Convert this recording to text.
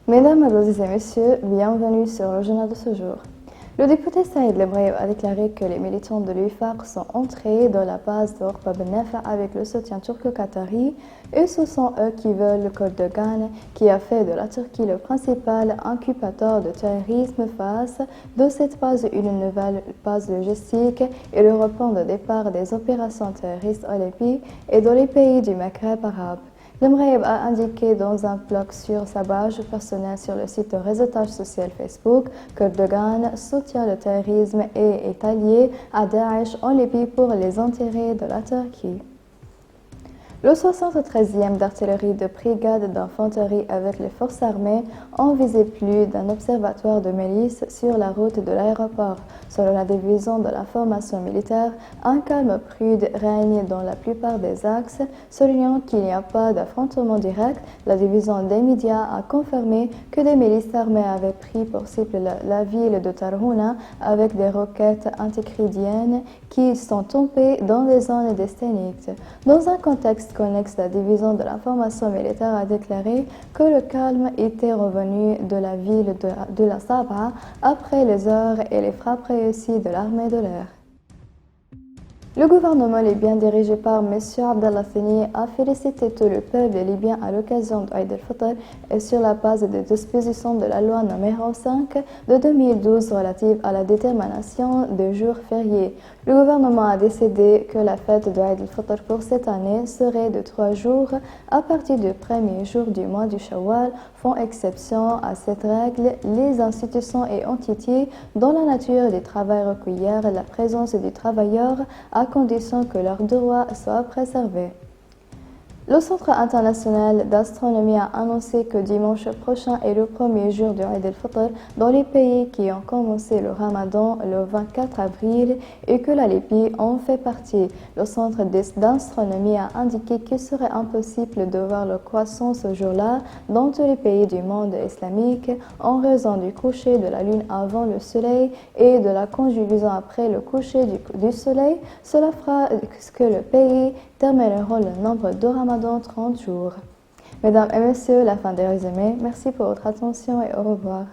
Mesdames, Mademoiselles et Messieurs, bienvenue sur le journal de ce jour. Le député Saïd Lemraïev a déclaré que les militants de l'UFAR sont entrés dans la base d'Orba Ben Nafa avec le soutien turco-qatari et ce sont eux qui veulent le code de Gane qui a fait de la Turquie le principal incubateur de terrorisme face de cette base une nouvelle base logistique et le report de départ des opérations terroristes en Libye et dans les pays du Maghreb arabe. Lemraïev a indiqué dans un blog sur sa page personnelle sur le site de réseautage social Facebook que Erdogan soutient le terrorisme et est allié à Daesh en Libye pour les intérêts de la Turquie. Le 73e d'artillerie de brigade d'infanterie avec les forces armées ont visé plus d'un observatoire de milices sur la route de l'aéroport. Selon la division de la formation militaire, un calme prude règne dans la plupart des axes, soulignant qu'il n'y a pas d'affrontement direct. La division des médias a confirmé que des milices armées avaient pris pour cible la ville de Tarhouna avec des roquettes anticridiennes qui sont tombées dans des zones distinctes. Dans un contexte connexe, la division de l'information militaire a déclaré que le calme était revenu de la ville de la Sabha après les heures et les frappes réussies de l'armée de l'air. Le gouvernement libyen dirigé par M. Abdallah Thani a félicité tout le peuple libyen à l'occasion d'Aïd el-Fitr et sur la base des dispositions de la loi numéro 5 de 2012 relative à la détermination des jours fériés. Le gouvernement a décidé que la fête d'Aïd el-Fitr pour cette année serait de 3 jours à partir du premier jour du mois du Shawwal. Font exception à cette règle les institutions et entités dont la nature du travail requiert la présence du travailleur à condition que leurs droits soient préservés. Le Centre international d'astronomie a annoncé que dimanche prochain est le premier jour du Eid el-Fitr dans les pays qui ont commencé le Ramadan le 24 avril et que la Libye en fait partie. Le Centre d'astronomie a indiqué qu'il serait impossible de voir le croissant ce jour-là dans tous les pays du monde islamique en raison du coucher de la lune avant le soleil et de la conjugaison après le coucher du soleil. Cela fera que le pays termineront le nombre de Ramadan 30 jours. Mesdames et messieurs, la fin des résumés. Merci pour votre attention et au revoir.